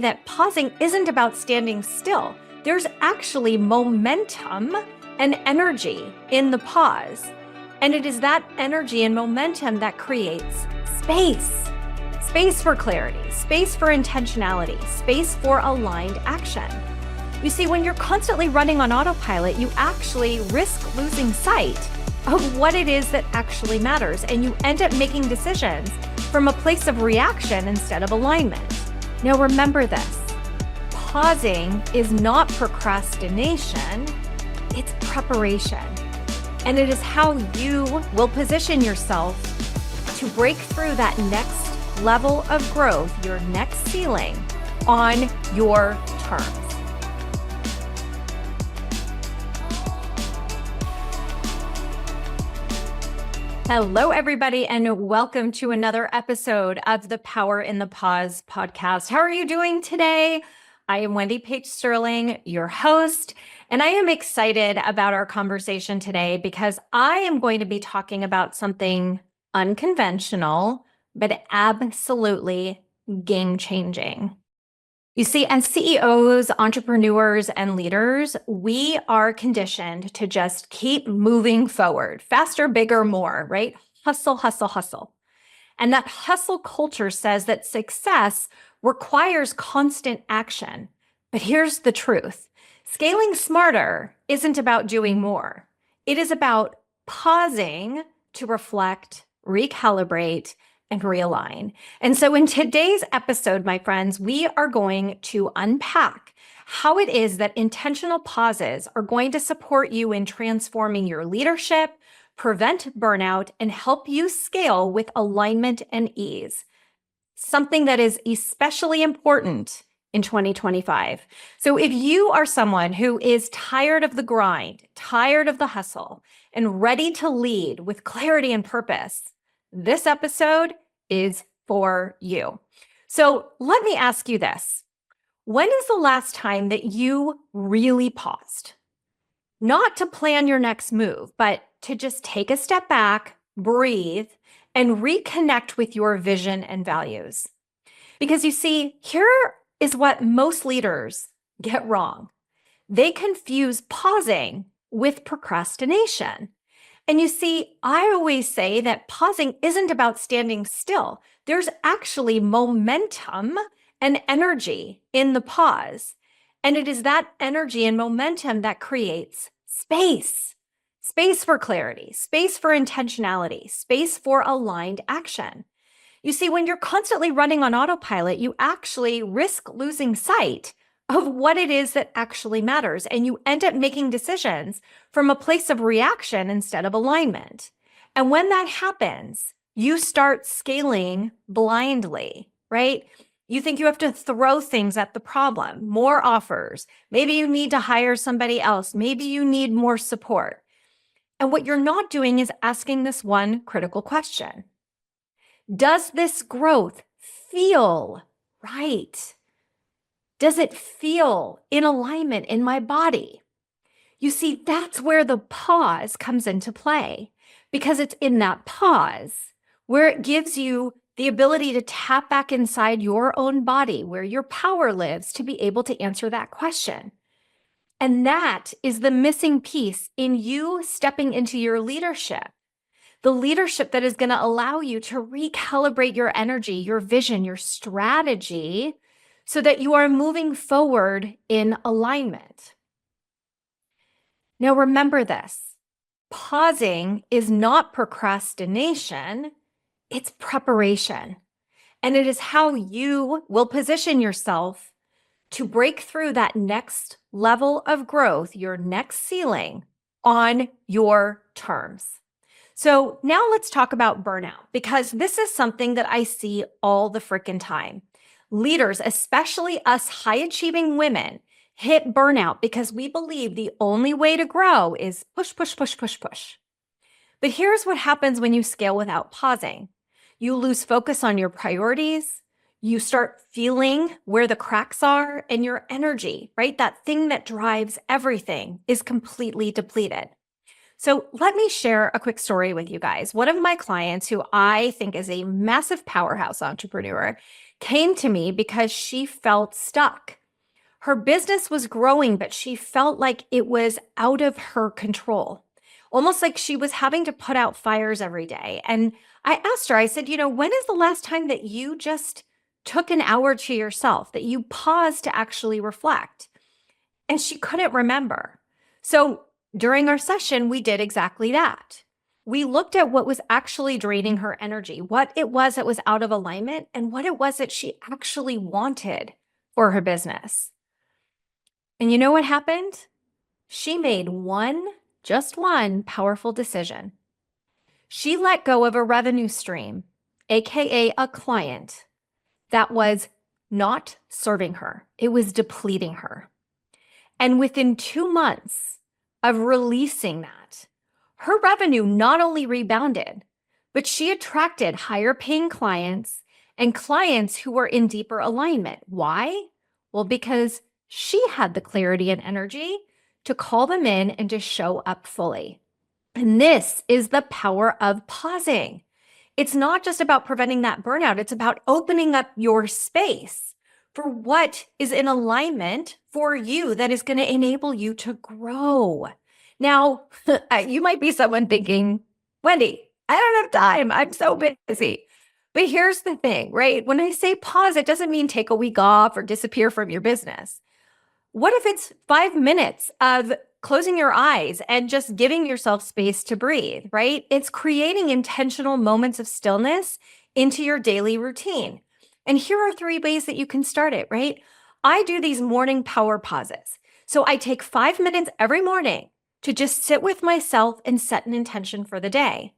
that pausing isn't about standing still. There's actually momentum and energy in the pause. And it is that energy and momentum that creates space. Space for clarity, space for intentionality, space for aligned action. You see, when you're constantly running on autopilot, you actually risk losing sight of what it is that actually matters. And you end up making decisions from a place of reaction instead of alignment. Now, remember this. Pausing is not procrastination, it's preparation. And it is how you will position yourself to break through that next level of growth, your next ceiling, on your terms. Hello, everybody, and welcome to another episode of the Power in the Pause podcast. How are you doing today? I am Wendy Paige Sterling, your host, and I am excited about our conversation today because I am going to be talking about something unconventional, but absolutely game-changing. You see, as CEOs, entrepreneurs, and leaders, we are conditioned to just keep moving forward, faster, bigger, more, right? Hustle, hustle, hustle. And that hustle culture says that success requires constant action. But here's the truth. Scaling smarter isn't about doing more. It is about pausing to reflect, recalibrate, and realign. And so in today's episode, my friends, we are going to unpack how it is that intentional pauses are going to support you in transforming your leadership, prevent burnout, and help you scale with alignment and ease. Something that is especially important in 2025. So if you are someone who is tired of the grind, tired of the hustle, and ready to lead with clarity and purpose, this episode is for you. So let me ask you this. When is the last time that you really paused? Not to plan your next move, but to just take a step back, breathe, and reconnect with your vision and values. Because you see, here is what most leaders get wrong. They confuse pausing with procrastination. And you see, I always say that pausing isn't about standing still. There's actually momentum and energy in the pause. And it is that energy and momentum that creates space. Space for clarity, space for intentionality, space for aligned action. You see, when you're constantly running on autopilot, you actually risk losing sight of what it is that actually matters. And you end up making decisions from a place of reaction instead of alignment. And when that happens, you start scaling blindly, right? You think you have to throw things at the problem, more offers. Maybe you need to hire somebody else. Maybe you need more support. And what you're not doing is asking this one critical question. Does this growth feel right? Does it feel in alignment in my body? You see, that's where the pause comes into play, because it's in that pause where it gives you the ability to tap back inside your own body, where your power lives, to be able to answer that question. And that is the missing piece in you stepping into your leadership. The leadership that is going to allow you to recalibrate your energy, your vision, your strategy, so that you are moving forward in alignment. Now, remember this. Pausing is not procrastination, it's preparation. And it is how you will position yourself to break through that next level of growth, your next ceiling, on your terms. So now let's talk about burnout, because this is something that I see all the freaking time. Leaders, especially us high-achieving women, hit burnout because we believe the only way to grow is push, push, push, push, push. But here's what happens when you scale without pausing. You lose focus on your priorities. You start feeling where the cracks are, and your energy, right? That thing that drives everything is completely depleted. So let me share a quick story with you guys. One of my clients, who I think is a massive powerhouse entrepreneur, came to me because she felt stuck. Her business was growing, but she felt like it was out of her control, almost like she was having to put out fires every day. And I asked her, I said, when is the last time that you just took an hour to yourself, that you paused to actually reflect? And she couldn't remember. So during our session, we did exactly that. We looked at what was actually draining her energy, what it was that was out of alignment, and what it was that she actually wanted for her business. And you know what happened? She made just one powerful decision. She let go of a revenue stream, AKA a client, that was not serving her. It was depleting her. And within 2 months of releasing that, her revenue not only rebounded, but she attracted higher paying clients and clients who were in deeper alignment. Why? Well, because she had the clarity and energy to call them in and to show up fully. And this is the power of pausing. It's not just about preventing that burnout. It's about opening up your space for what is in alignment for you that is going to enable you to grow. Now, you might be someone thinking, Wendy, I don't have time. I'm so busy. But here's the thing, right? When I say pause, it doesn't mean take a week off or disappear from your business. What if it's 5 minutes of closing your eyes and just giving yourself space to breathe, right? It's creating intentional moments of stillness into your daily routine. And here are 3 ways that you can start it, right? I do these morning power pauses. So I take 5 minutes every morning to just sit with myself and set an intention for the day,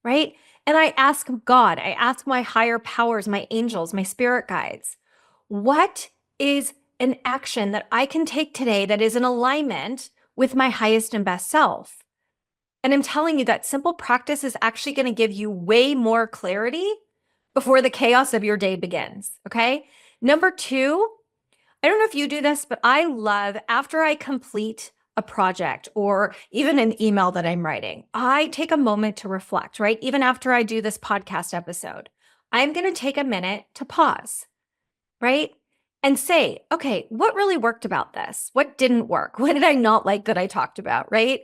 right? And I ask God, I ask my higher powers, my angels, my spirit guides, what is an action that I can take today that is in alignment with my highest and best self? And I'm telling you that simple practice is actually going to give you way more clarity before the chaos of your day begins. Okay. Number 2, I don't know if you do this, but I love after I complete a project or even an email that I'm writing, I take a moment to reflect, right? Even after I do this podcast episode, I'm going to take a minute to pause, right? And say, okay, what really worked about this? What didn't work? What did I not like that I talked about, right?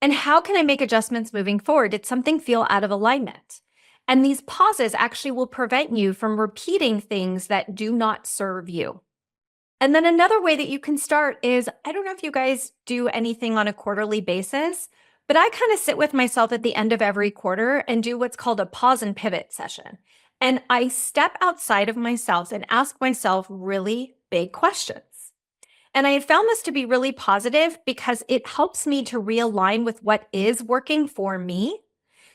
And how can I make adjustments moving forward? Did something feel out of alignment? And these pauses actually will prevent you from repeating things that do not serve you. And then another way that you can start is, I don't know if you guys do anything on a quarterly basis, but I kind of sit with myself at the end of every quarter and do what's called a pause and pivot session. And I step outside of myself and ask myself really big questions. And I had found this to be really positive because it helps me to realign with what is working for me.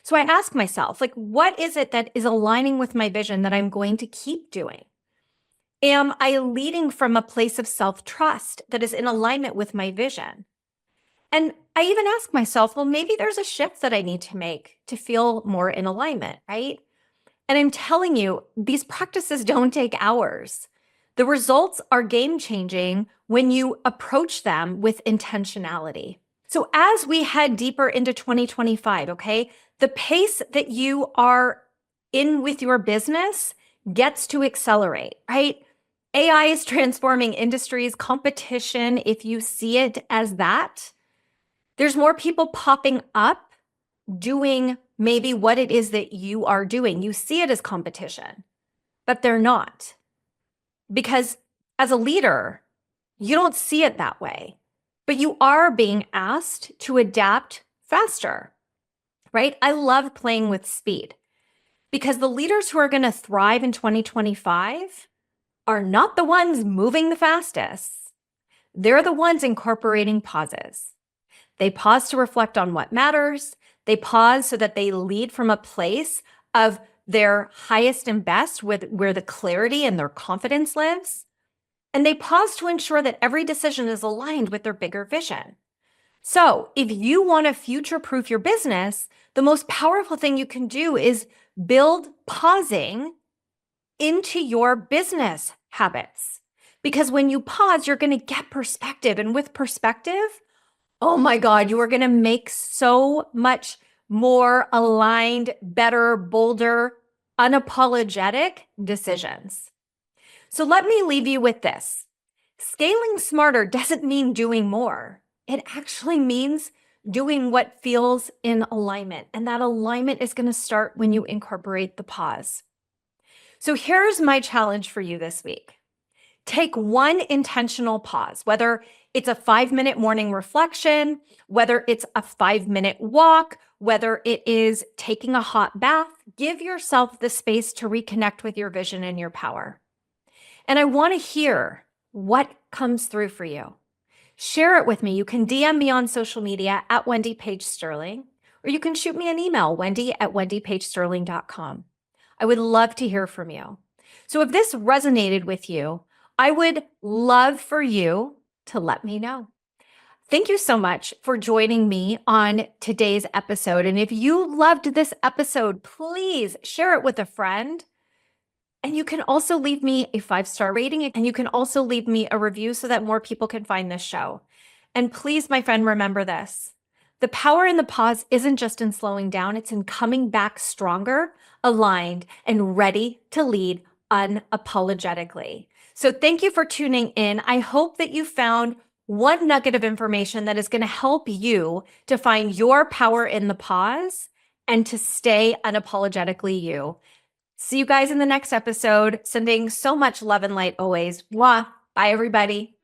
So I ask myself, like, what is it that is aligning with my vision that I'm going to keep doing? Am I leading from a place of self-trust that is in alignment with my vision? And I even ask myself, well, maybe there's a shift that I need to make to feel more in alignment, right? And I'm telling you, these practices don't take hours. The results are game-changing when you approach them with intentionality. So as we head deeper into 2025, okay, the pace that you are in with your business gets to accelerate, right? AI is transforming industries, competition, if you see it as that. There's more people popping up doing maybe what it is that you are doing. You see it as competition, but they're not. Because as a leader, you don't see it that way, but you are being asked to adapt faster, right? I love playing with speed because the leaders who are going to thrive in 2025 are not the ones moving the fastest. They're the ones incorporating pauses. They pause to reflect on what matters. They pause so that they lead from a place of their highest and best where the clarity and their confidence lives. And they pause to ensure that every decision is aligned with their bigger vision. So if you want to future-proof your business, the most powerful thing you can do is build pausing into your business habits. Because when you pause, you're going to get perspective. And with perspective, oh my God, you are going to make so much more aligned, better, bolder, unapologetic decisions. So let me leave you with this. Scaling smarter doesn't mean doing more. It actually means doing what feels in alignment. And that alignment is going to start when you incorporate the pause. So here's my challenge for you this week. Take one intentional pause, whether it's a 5-minute morning reflection, whether it's a 5-minute walk, whether it is taking a hot bath. Give yourself the space to reconnect with your vision and your power. And I want to hear what comes through for you. Share it with me. You can DM me on social media at Wendy Paige Sterling, or you can shoot me an email, wendy@wendypagesterling.com. I would love to hear from you. So if this resonated with you, I would love for you to let me know. Thank you so much for joining me on today's episode. And if you loved this episode, please share it with a friend. And you can also leave me a 5-star rating, and you can also leave me a review so that more people can find this show. And please, my friend, remember this. The power in the pause isn't just in slowing down, it's in coming back stronger, aligned, and ready to lead unapologetically. So thank you for tuning in. I hope that you found one nugget of information that is going to help you to find your power in the pause and to stay unapologetically you. See you guys in the next episode. Sending so much love and light always. Mwah. Bye, everybody.